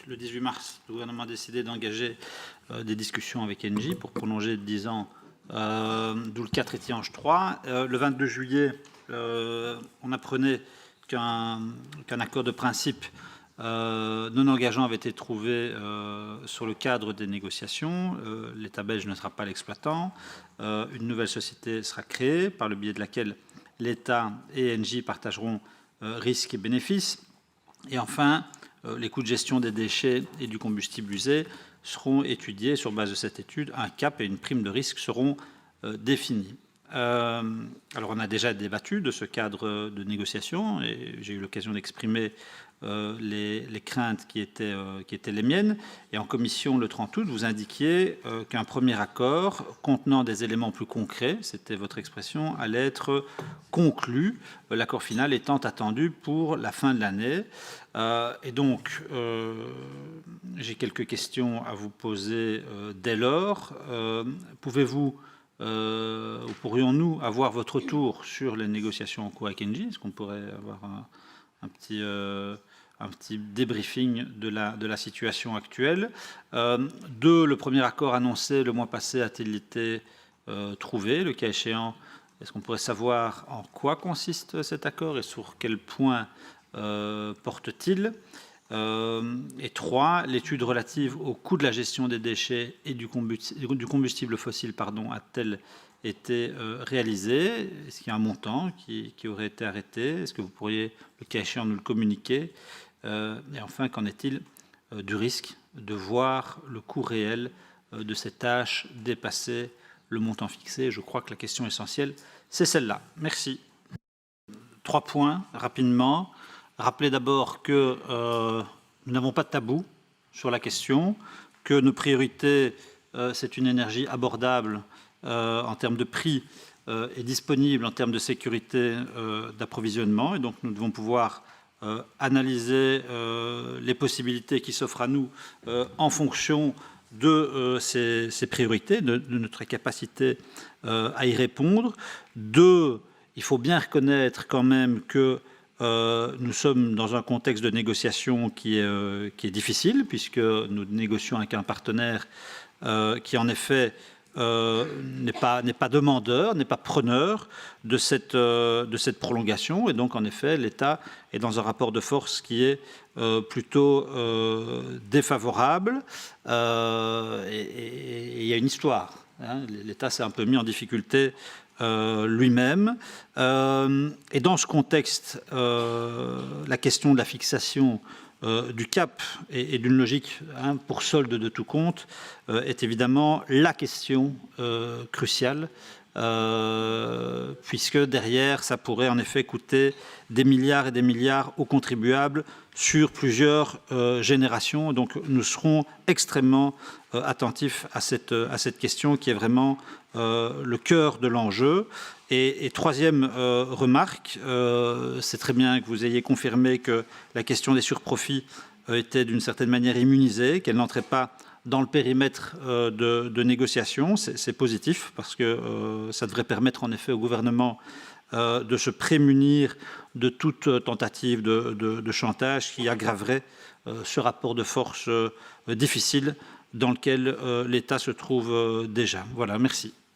le 18 mars, le gouvernement a décidé d'engager des discussions avec Engie pour prolonger de 10 ans, d'où le 4 étiange 3. Le 22 juillet, on apprenait qu'un accord de principe non engageant avait été trouvé sur le cadre des négociations. L'État belge ne sera pas l'exploitant. Une nouvelle société sera créée par le biais de laquelle l'État et Engie partageront risques et bénéfices. Et enfin, les coûts de gestion des déchets et du combustible usé seront étudiés. Sur base de cette étude, un cap et une prime de risque seront définis. Alors, on a déjà débattu de ce cadre de négociation et j'ai eu l'occasion d'exprimer les craintes qui étaient les miennes. Et en commission, le 30 août, vous indiquiez qu'un premier accord contenant des éléments plus concrets, c'était votre expression, allait être conclu, l'accord final étant attendu pour la fin de l'année. Et donc, j'ai quelques questions à vous poser dès lors. Pouvez-vous ou pourrions-nous avoir votre retour sur les négociations en cours avec Engie? Est-ce qu'on pourrait avoir un petit débriefing de la situation actuelle? 2. Le premier accord annoncé le mois passé a-t-il été trouvé? Le cas échéant, est-ce qu'on pourrait savoir en quoi consiste cet accord et sur quel point porte-t-il? Et 3. L'étude relative au coût de la gestion des déchets et du combustible fossile a-t-elle été réalisée? Est-ce qu'il y a un montant qui aurait été arrêté? Est-ce que vous pourriez, le cas échéant, nous le communiquer? Et enfin, qu'en est-il du risque de voir le coût réel de ces tâches dépasser le montant fixé? Je crois que la question essentielle, c'est celle-là. Merci. 3 points, rapidement. Rappelez d'abord que nous n'avons pas de tabou sur la question, que nos priorités, c'est une énergie abordable en termes de prix et disponible en termes de sécurité d'approvisionnement. Et donc, nous devons pouvoir analyser les possibilités qui s'offrent à nous en fonction de ces priorités, de notre capacité à y répondre. 2, il faut bien reconnaître quand même que nous sommes dans un contexte de négociation qui est difficile, puisque nous négocions avec un partenaire qui, en effet, n'est pas demandeur, n'est pas preneur de cette prolongation. Et donc, en effet, l'État est dans un rapport de force qui est plutôt défavorable. Et il y a une histoire. Hein. L'État s'est un peu mis en difficulté lui-même. Et dans ce contexte, la question de la fixation du cap et d'une logique pour solde de tout compte est évidemment la question cruciale, puisque derrière, ça pourrait en effet coûter des milliards et des milliards aux contribuables sur plusieurs générations. Donc nous serons extrêmement attentifs à cette question qui est vraiment le cœur de l'enjeu. Et troisième remarque, c'est très bien que vous ayez confirmé que la question des surprofits était d'une certaine manière immunisée, qu'elle n'entrait pas dans le périmètre de négociation. C'est positif parce que ça devrait permettre en effet au gouvernement de se prémunir de toute tentative de chantage qui aggraverait ce rapport de force difficile dans lequel l'État se trouve déjà. Voilà, merci.